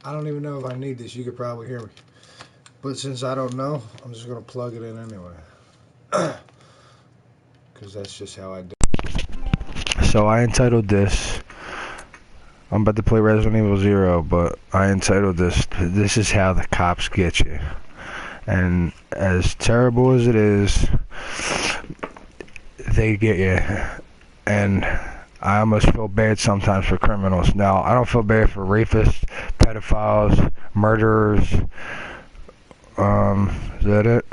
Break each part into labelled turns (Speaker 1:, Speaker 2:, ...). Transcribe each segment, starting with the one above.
Speaker 1: I don't even know if I need this. You could probably hear me. But since I don't know, I'm just going to plug it in anyway. Because that's just how I do. So I entitled this. I'm about to play Resident Evil 0, but I entitled this is how the cops get you. And as terrible as it is, they get you. And I almost feel bad sometimes for criminals. Now, I don't feel bad for rapists, pedophiles, murderers. Is that it?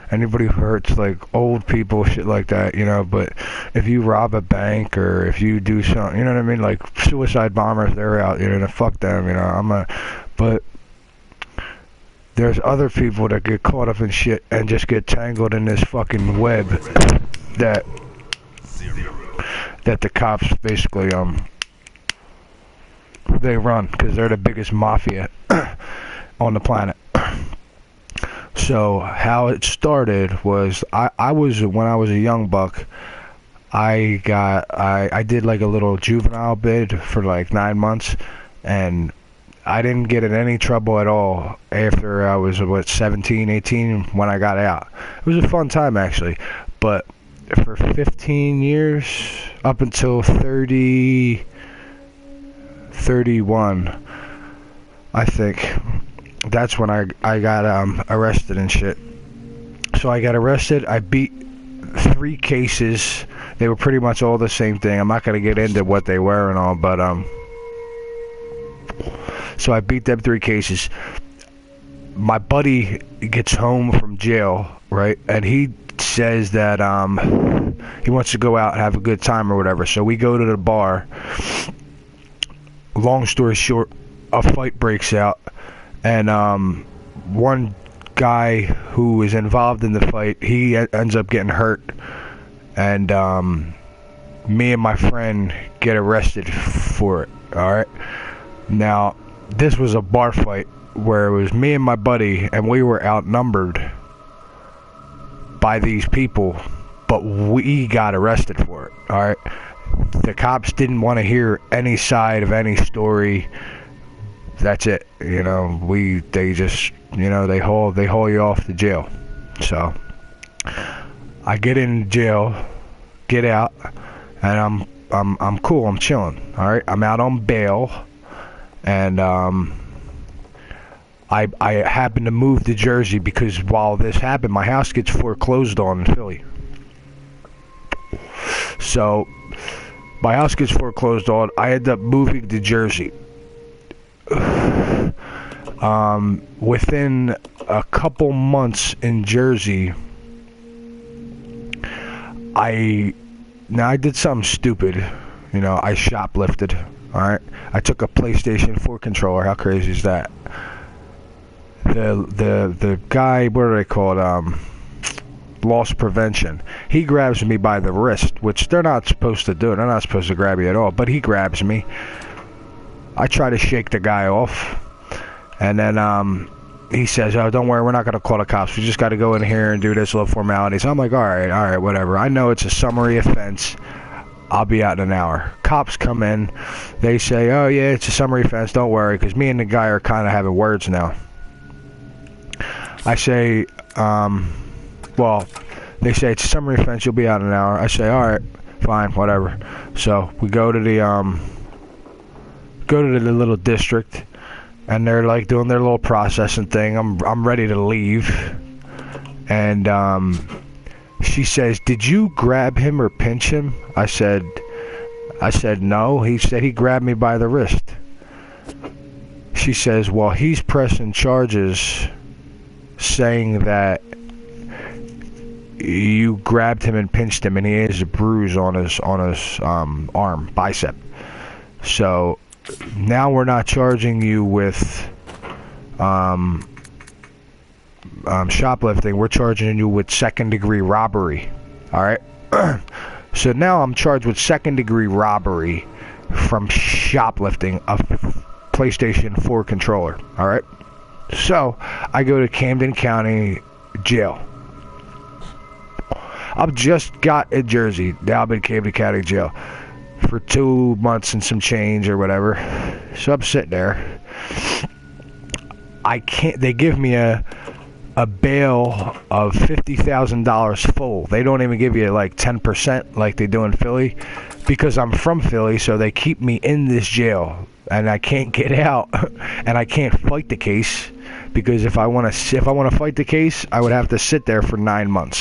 Speaker 1: Anybody who hurts, like, old people, shit like that, you know, but if you rob a bank or if you do something, you know what I mean, like, suicide bombers, they're out, you know, fuck them, you know, but there's other people that get caught up in shit and just get tangled in this fucking web that the cops basically, they run, because they're the biggest mafia on the planet. So how it started was I was when I was a young buck, I did like a little juvenile bid for like 9 months, and I didn't get in any trouble at all after I was 17, 18 when I got out. It was a fun time actually, but for 15 years up until 30 31, I think. That's when I got arrested and shit. So I got arrested. I beat 3 cases. They were pretty much all the same thing. I'm not gonna get into what they were and all, but so I beat them 3 cases. My buddy gets home from jail, right? And he says that he wants to go out and have a good time or whatever. So we go to the bar. Long story short, a fight breaks out. And one guy who is involved in the fight, he ends up getting hurt. And me and my friend get arrested for it, alright? Now, this was a bar fight where it was me and my buddy, and we were outnumbered by these people, but we got arrested for it, alright? The cops didn't want to hear any side of any story. That's it, you know. They just, you know, they haul you off to jail. So I get in jail, get out, and I'm cool. I'm chilling. All right, I'm out on bail, and I happen to move to Jersey because while this happened, my house gets foreclosed on in Philly. So my house gets foreclosed on. I end up moving to Jersey. Within a couple months in Jersey, I did something stupid. You know, I shoplifted. Alright? I took a PlayStation 4 controller. How crazy is that? The guy, what do they call it? Loss prevention. He grabs me by the wrist, which they're not supposed to do. They're not supposed to grab you at all, but he grabs me. I try to shake the guy off, and then he says, "Oh, don't worry, we're not going to call the cops. We just got to go in here and do this little formalities." I'm like, all right, whatever. I know it's a summary offense. I'll be out in an hour. Cops come in. They say, "Oh, yeah, it's a summary offense. Don't worry," because me and the guy are kind of having words now. I say, well, they say, "It's a summary offense. You'll be out in an hour." I say, all right, fine, whatever. So we go to the little district, and they're like doing their little processing thing. I'm ready to leave, and she says, "Did you grab him or pinch him?" I said no. He said he grabbed me by the wrist. She says, "Well, he's pressing charges saying that you grabbed him and pinched him, and he has a bruise on his arm, bicep. So now we're not charging you with shoplifting. We're charging you with second-degree robbery. All right." So now I'm charged with second-degree robbery from shoplifting a PlayStation 4 controller. All right. So I go to Camden County Jail. I've just got in Jersey. Now I'm in Camden County Jail for 2 months and some change or whatever. So I'm sitting there. I can't. They give me a bail of $50,000 full. They don't even give you like 10% like they do in Philly, because I'm from Philly, so they keep me in this jail and I can't get out and I can't fight the case, because if I want to fight the case, I would have to sit there for 9 months.